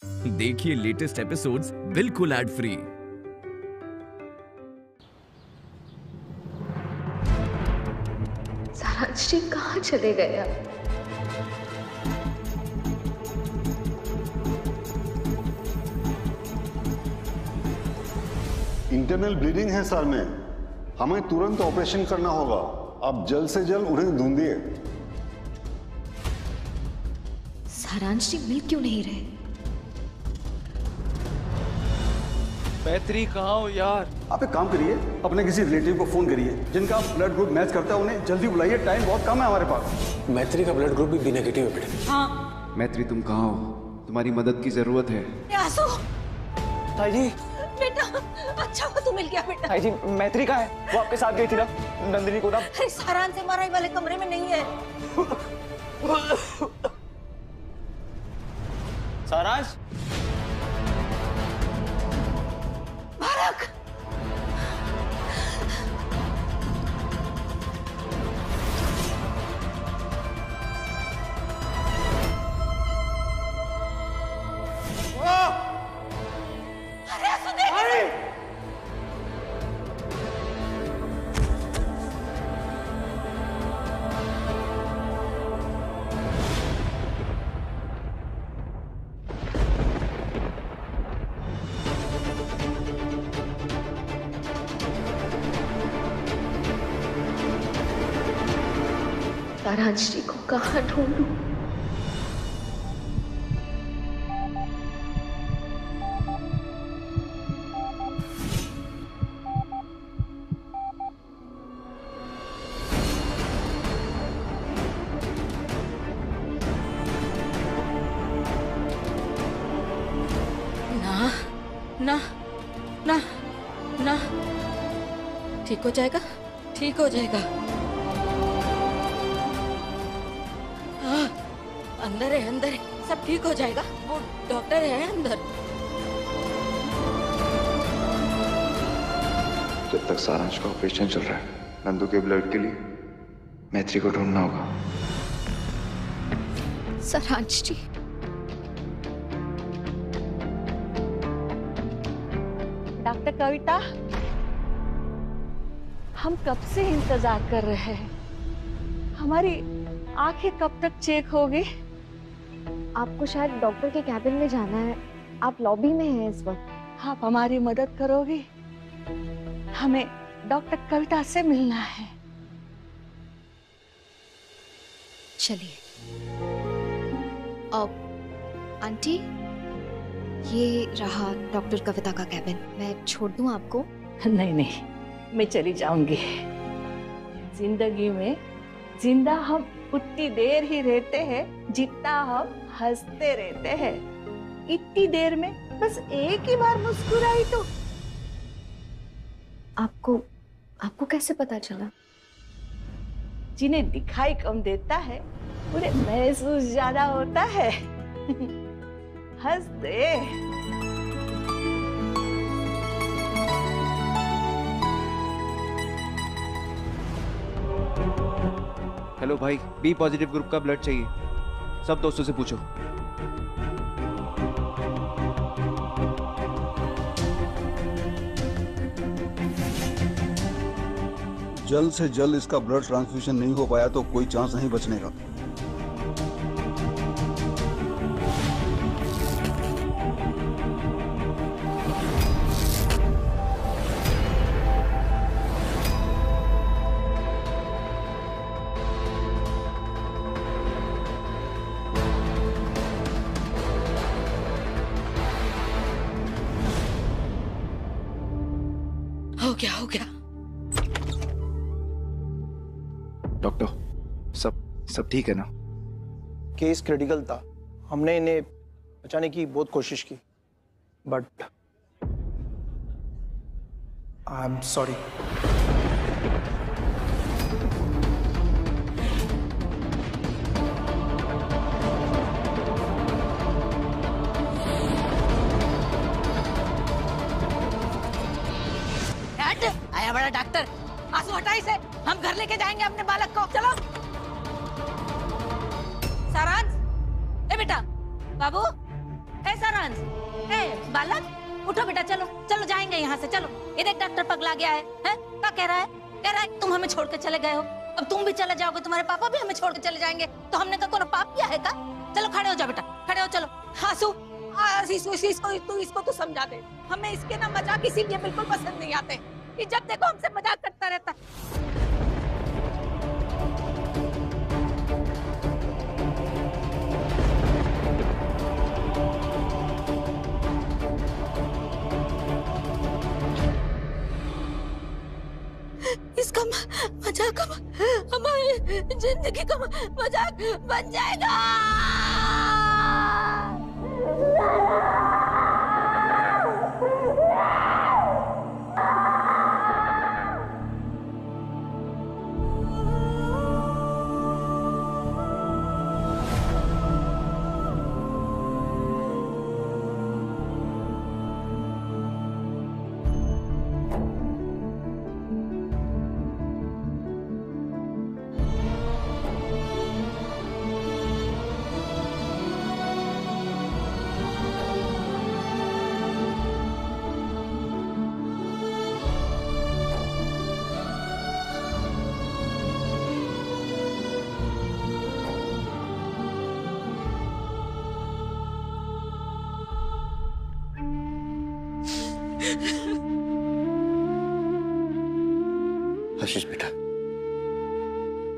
देखिए latest episodes बिल्कुल ad free. सारांश जी कहाँ चले गए अब? इंटरनल ब्लीडिंग है सर में, हमें तुरंत ऑपरेशन करना होगा। आप जल्द से जल्द उन्हें ढूंढिए। सारांश जी मिल क्यों नहीं रहे? मैत्री कहाँ हो यार? आप एक काम करिए, अपने किसी रिलेटिव को फोन करिए जिनका ब्लड ग्रुप मैच करता है, उन्हें जल्दी बुलाइए, टाइम बहुत कम है हमारे पास। मैत्री का ब्लड ग्रुप भी बी नेगेटिव है बेटे। हाँ। मैत्री तुम कहाँ हो? तुम्हारी मदद की जरूरत है। आसू ताई जी, बेटा, अच्छा हुआ तू मिल गया बेटा। ताई जी, मैत्री कहाँ है? वो आपके साथ गई थी ना नंदिनी को ना? अरे सारांश से मारा वाले कमरे में नहीं है। सारांश, भारक, अरे आसू देख। सारांश जी को कहाँ ढूंढूं? ना ना ना ना, ठीक हो जाएगा, ठीक हो जाएगा। हाँ, अंदर है, अंदर है, सब ठीक हो जाएगा। वो डॉक्टर है अंदर। जब तक सारांश का ऑपरेशन चल रहा है, नंदू के ब्लड के लिए मैत्री को ढूंढना होगा। सारांश जी, डॉक्टर कविता, हम कब से इंतजार कर रहे हैं। हमारी आंखें कब तक चेक होगी? आपको शायद डॉक्टर के कैबिन में जाना है, आप लॉबी में हैं इस वक्त। आप हमारी मदद करोगी? हमें डॉक्टर कविता से मिलना है। चलिए। आंटी, ये रहा डॉक्टर कविता का कैबिन। मैं छोड़ दूं आपको? नहीं नहीं, मैं चली जाऊंगी। जिंदगी में जिंदा हम उतनी देर ही रहते हैं जितना हम हंसते रहते हैं। इतनी देर में बस एक ही बार मुस्कुराई तो। आपको कैसे पता चला? जिन्हें दिखाई कम देता है उन्हें महसूस ज्यादा होता है। हंस दे। हेलो भाई, बी पॉजिटिव ग्रुप का ब्लड चाहिए। सब दोस्तों से पूछो। जल्द से जल्द इसका ब्लड ट्रांसफ्यूजन नहीं हो पाया तो कोई चांस नहीं बचने का। हो गया। डॉक्टर, सब ठीक है ना? केस क्रिटिकल था। हमने इन्हें बचाने की बहुत कोशिश की, बट आई एम सॉरी। आया बड़ा डॉक्टर। आंसू हटा इसे, हम घर लेके जाएंगे अपने बालक को। चलो। सारांश, ए बेटा, बाबू, ए सारांश, ए बालक, उठो बेटा, चलो चलो जाएंगे यहाँ से, चलो। ये देख डॉक्टर पगला गया है? क्या कह रहा है? कह रहा है तुम हमें छोड़ के चले गए हो, अब तुम भी चले जाओगे, तुम्हारे पापा भी हमें छोड़ के चले जाएंगे, तो हमने का कोई पाप किया है का? चलो खड़े हो जाओ बेटा, खड़े हो, चलो। आंसू, इसको तो समझा दे, हमें इसके ना मजाक इसीलिए बिल्कुल पसंद नहीं आते कि जब देखो हमसे मजाक करता रहता। इसका मजाक हमारी जिंदगी का मजाक बन जाएगा। आशीष बेटा,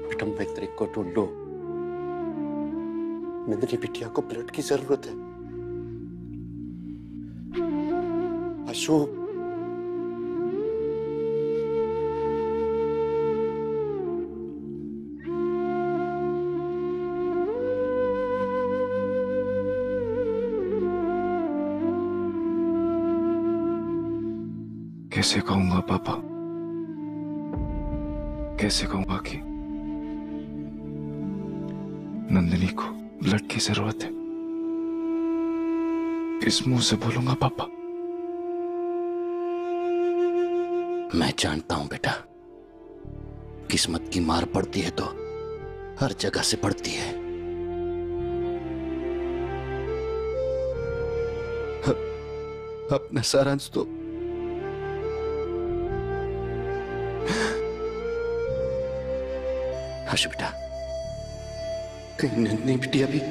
बेटा मैत्री को ढूंढो, नंदिनी बिटिया को ब्लड की जरूरत है। आशु, कैसे कहूंगा पापा, कैसे कहूंगा कि नंदिनी को ब्लड की जरूरत है? किस मुंह से बोलूंगा पापा? मैं जानता हूं बेटा, किस्मत की मार पड़ती है तो हर जगह से पड़ती है। अपना सारांश तो आशु बेटा, कहीं नंदिनी बिटिया भी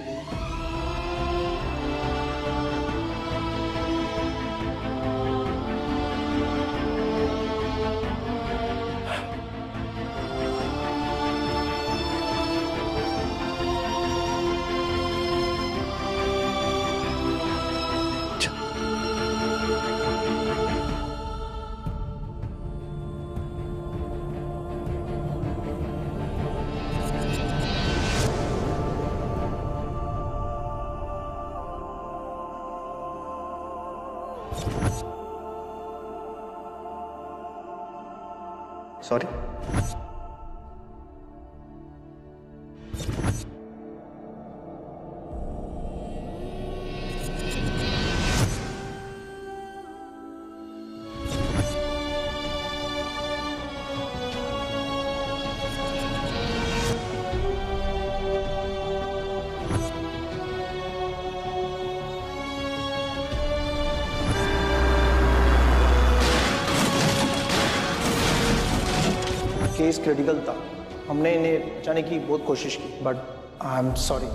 सॉरी। केस क्रिटिकल था, हमने इन्हें बचाने की बहुत कोशिश की, बट आई एम सॉरी।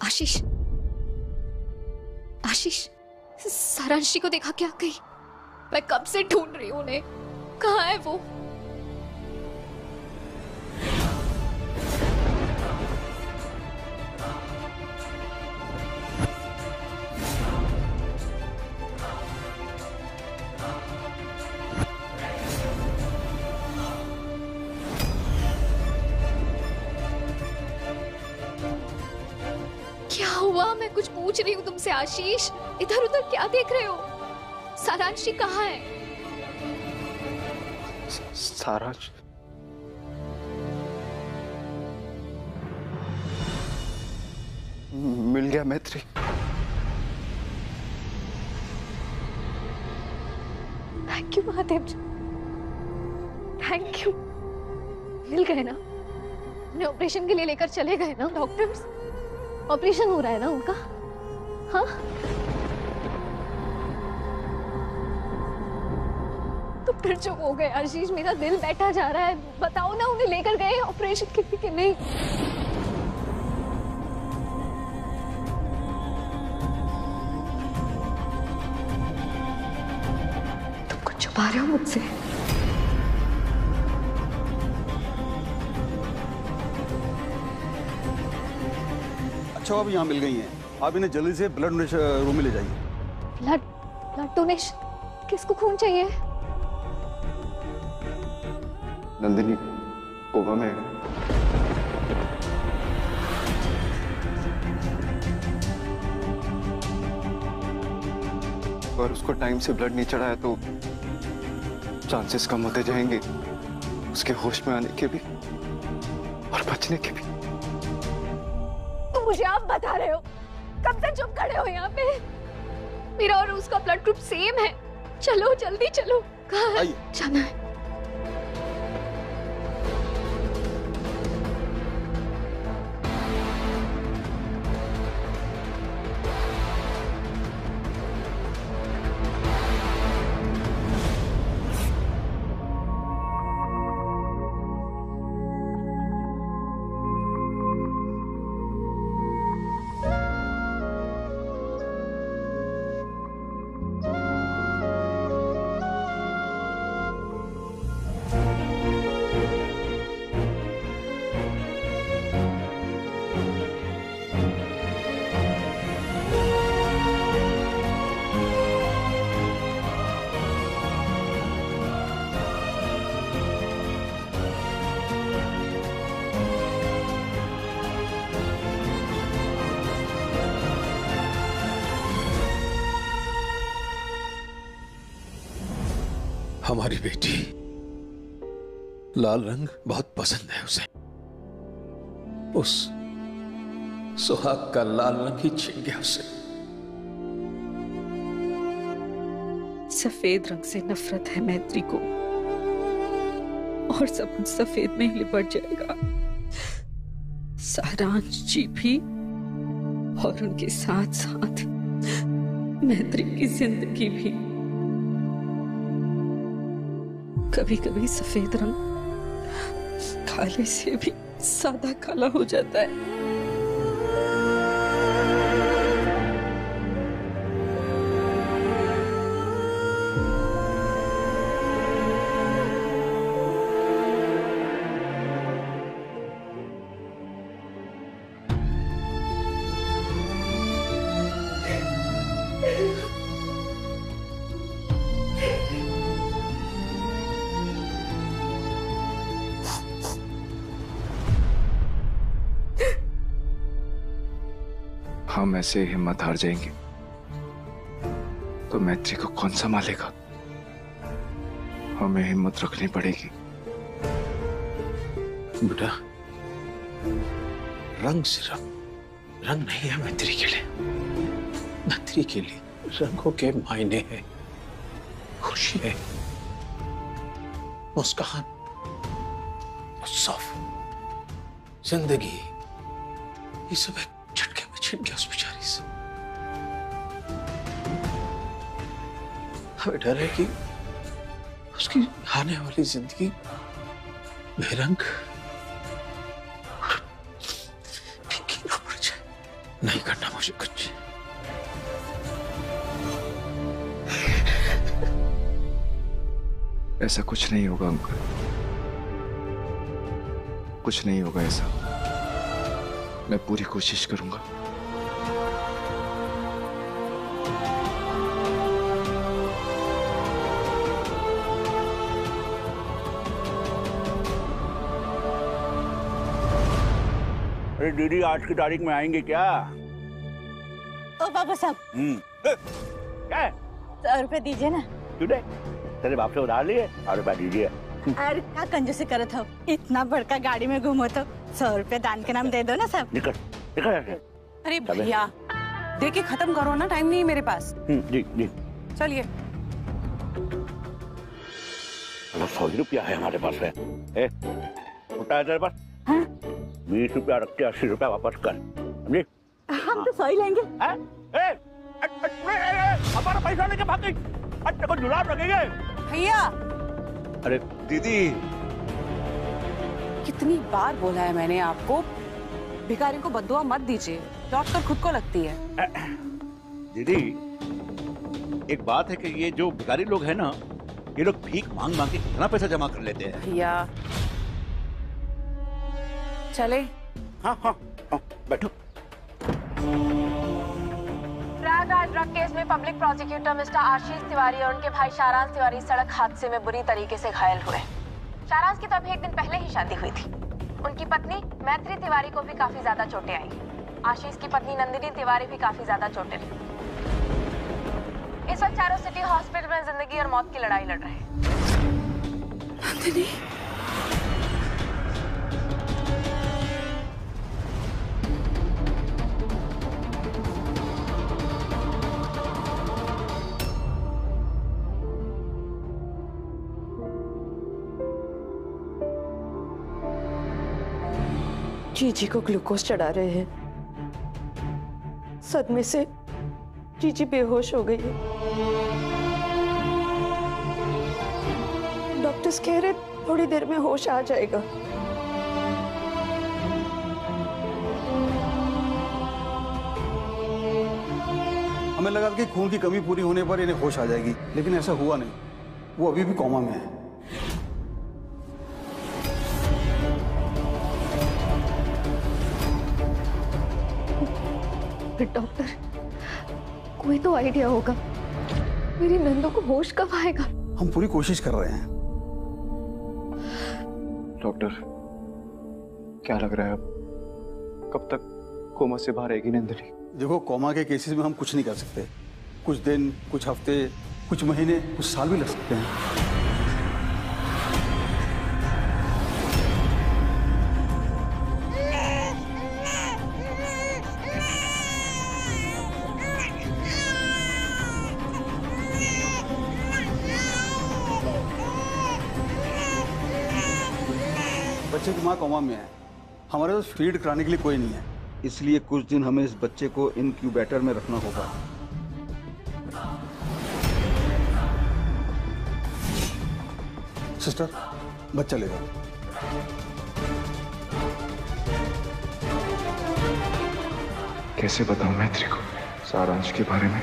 आशीष, आशीष, सारांशी को देखा क्या? कहीं मैं कब से ढूंढ रही हूँ उन्हें, कहाँ है वो? हुआ? मैं कुछ पूछ रही हूँ तुमसे आशीष। इधर उधर क्या देख रहे हो? सारांश जी कहाँ है? सारांश मिल गया Maitri. Thank you Mahadev ji, thank you. मिल गए ना? उन्हें ऑपरेशन के लिए लेकर चले गए ना डॉक्टर्स? ऑपरेशन हो रहा है ना उनका? हाँ, तो फिर चुप हो गए आशीष। मेरा दिल बैठा जा रहा है। बताओ ना, उन्हें लेकर गए ऑपरेशन के लिए कि नहीं? तुम कुछ छुपा रहे हो मुझसे? अच्छा, आप यहाँ मिल गई हैं, आप इन्हें जल्दी से ब्लड डोनेशन रूम में ले जाइए। Blood donation? किसको खून चाहिए? नंदिनी कोमा में है। और उसको टाइम से ब्लड नहीं चढ़ाया तो चांसेस कम होते जाएंगे उसके होश में आने के भी और बचने के भी। तो मुझे आप बता रहे हो? कब से चुप खड़े हो यहाँ पे? मेरा और उसका ब्लड ग्रुप सेम है। चलो जल्दी चलो। कहाँ जाना है? हमारी बेटी, लाल रंग बहुत पसंद है उसे। उस सुहाग का लाल रंग ही छिन गया उसे। सफेद रंग से नफरत है मैत्री को, और सब उन सफेद में ही लिपट जाएगा। सारांश जी भी, और उनके साथ साथ मैत्री की जिंदगी भी। कभी कभी सफेद रंग काले से भी सादा काला हो जाता है। हम ऐसे हिम्मत हार जाएंगे तो मैत्री को कौन संभालेगा? हमें हिम्मत रखनी पड़ेगी। बेटा, रंग सिर्फ रंग नहीं है मैत्री के लिए। मैत्री के लिए रंगों के मायने हैं। खुशी है, मुस्कान, सौफ, जिंदगी, ये सब एक झटके में छिन गया उस बेचारी से। हमें डर है कि उसकी आने वाली जिंदगी बेरंग फीकी ना पड़ जाए। नहीं करना मुझे कुछ। ऐसा कुछ नहीं होगा अंकल, कुछ नहीं होगा ऐसा। मैं पूरी कोशिश करूंगा। अरे दीदी, आज की तारीख में आएंगे क्या? ओ बाबा साहब, क्या है? 100 रुपए दीजिए ना। तूने तेरे बाप से उधार लिए? 100 रुपया दीजिए। अरे क्या कंजूसी करत हो, इतना बड़का गाड़ी में घूमो तो 100 रुपए दान के नाम दे दो ना साहब। निकल निकल ऐसे। अरे भैया देके खत्म करो ना, टाइम नहीं है मेरे पास। जी जी चलिए। 100 रुपया है हमारे पास है। उठा है तेरे पास? 20 रुपया रख के 80 रुपया वापस कर, समझी? हम तो 100 ही लेंगे। हमारा पैसा लेके भाग गई, अच्छा को जुलाब लगेंगे। भैया। अरे दीदी, कितनी बार बोला है मैंने आपको, भिखारी को बद्दुआ मत दीजिए, लौट कर खुद को लगती है। दीदी एक बात है कि ये जो भिखारी लोग हैं ना, ये लोग भीख मांग मांग के कितना पैसा जमा कर लेते हैं। भैया चले? हाँ हाँ हाँ बैठो। प्रयागराज ड्रग केस में पब्लिक प्रोसिक्यूटर मिस्टर आशीष तिवारी और उनके भाई शारांश तिवारी सड़क हादसे में बुरी तरीके से घायल हुए। शारांश की तो अभी एक दिन पहले ही शादी हुई थी। उनकी पत्नी मैत्री तिवारी को भी काफी ज्यादा चोटें आई। आशीष की पत्नी नंदिनी तिवारी भी काफी ज्यादा चोटें ली। इस वक्त चारों सिटी हॉस्पिटल में जिंदगी और मौत की लड़ाई लड़ रहे हैं। नंदिनी, जीजी को ग्लूकोज चढ़ा रहे हैं। सदमे से जीजी बेहोश हो गई है। डॉक्टर्स कह रहे थोड़ी देर में होश आ जाएगा। हमें लगा कि खून की कमी पूरी होने पर इन्हें होश आ जाएगी, लेकिन ऐसा हुआ नहीं। वो अभी भी कोमा में है। डॉक्टर, कोई तो आइडिया होगा, मेरी नंदो को होश कब आएगा? हम पूरी कोशिश कर रहे हैं। डॉक्टर क्या लग रहा है, अब कब तक कोमा से बाहर आएगी नंदिनी? देखो, कोमा के केसेस में हम कुछ नहीं कर सकते। कुछ दिन, कुछ हफ्ते, कुछ महीने, कुछ साल भी लग सकते हैं। बच्चे की माँ कोमा में है। हमारे पास फीड कराने के लिए कोई नहीं है, इसलिए कुछ दिन हमें इस बच्चे को इनक्यूबेटर में रखना होगा। सिस्टर, बच्चा ले जाओ। कैसे बताऊं मैत्री को सारांश के बारे में?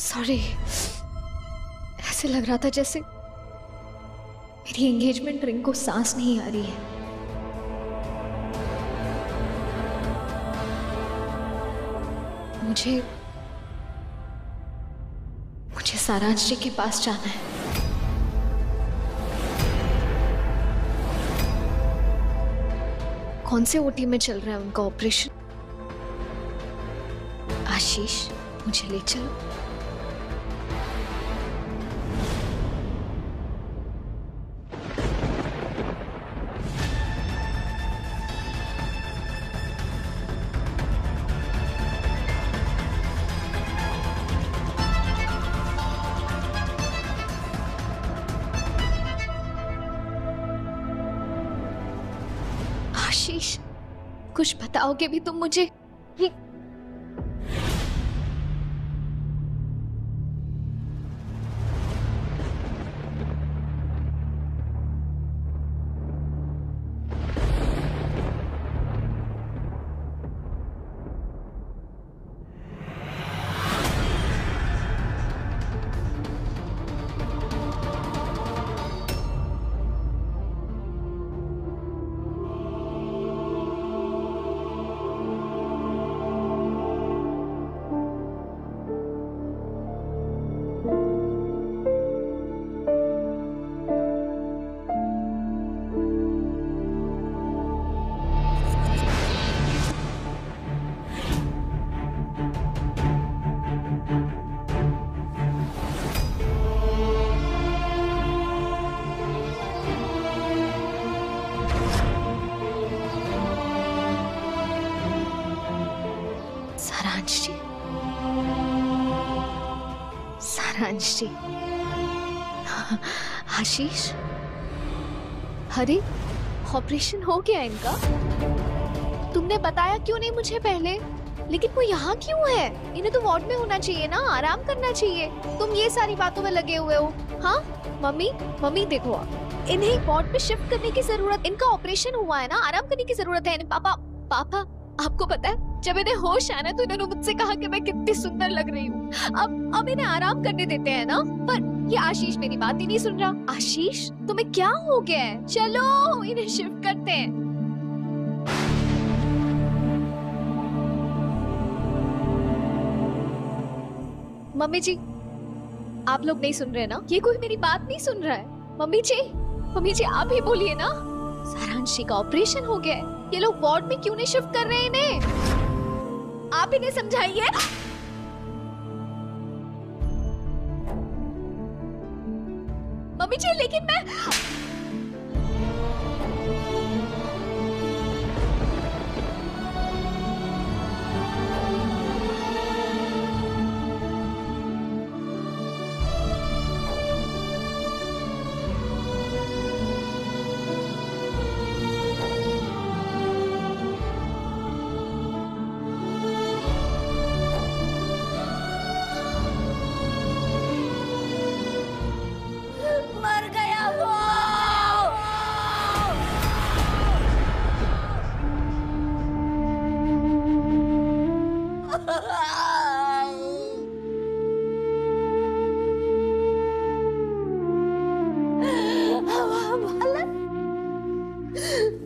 सॉरी, ऐसे लग रहा था जैसे मेरी एंगेजमेंट रिंग को सांस नहीं आ रही है। मुझे सारांश जी के पास जाना है। कौन से ओटी में चल रहा है उनका ऑपरेशन? आशीष, मुझे ले चलो। आशीष, कुछ बताओगे भी तुम मुझे? ये सारांश जी। आशीष, अरे ऑपरेशन हो गया इनका। तुमने बताया क्यों नहीं मुझे पहले? लेकिन वो यहाँ क्यों है? इन्हें तो वार्ड में होना चाहिए ना, आराम करना चाहिए। तुम ये सारी बातों में लगे हुए हो। हाँ मम्मी देखो, इन्हें वार्ड पे शिफ्ट करने की जरूरत, इनका ऑपरेशन हुआ है ना, आराम करने की जरूरत है। पापा आपको पता है जब इन्हें होश आया ना तो इन्होंने मुझसे कहा कि मैं कितनी सुंदर लग रही हूँ। अब इन्हें आराम करने देते हैं ना, पर ये आशीष मेरी बात ही नहीं सुन रहा। आशीष तुम्हें क्या हो गया है? चलो इन्हें शिफ्ट करते हैं। मम्मी जी आप लोग नहीं सुन रहे ना? ये कोई मेरी बात नहीं सुन रहा है। मम्मी जी आप ही बोलिए ना। सारांश का ऑपरेशन हो गया है, ये लोग वार्ड में क्यों नहीं शिफ्ट कर रहे हैं इन्हें? आप इन्हें समझाइए। मम्मी जी लेकिन मैं मर गया वो।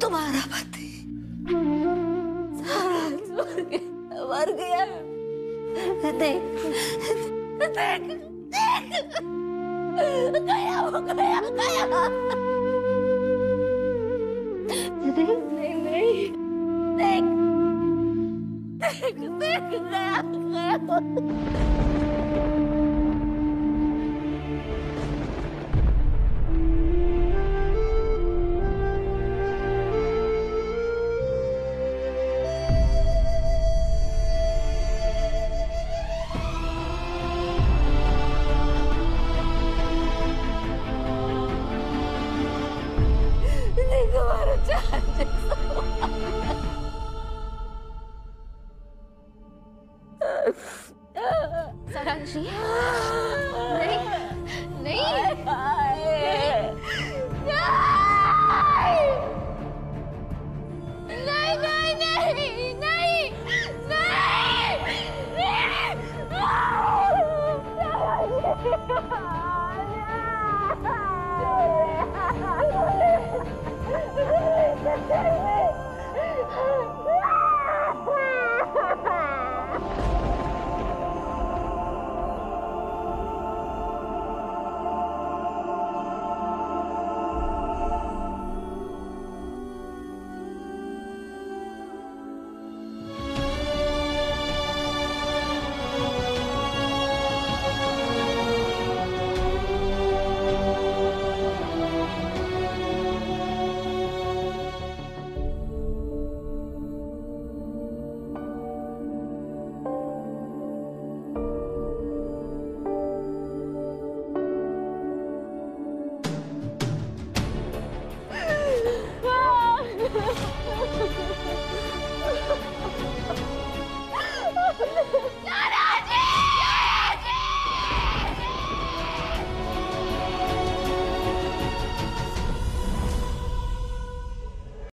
तुम्हारा पति मर गया। देख गया वो, गया।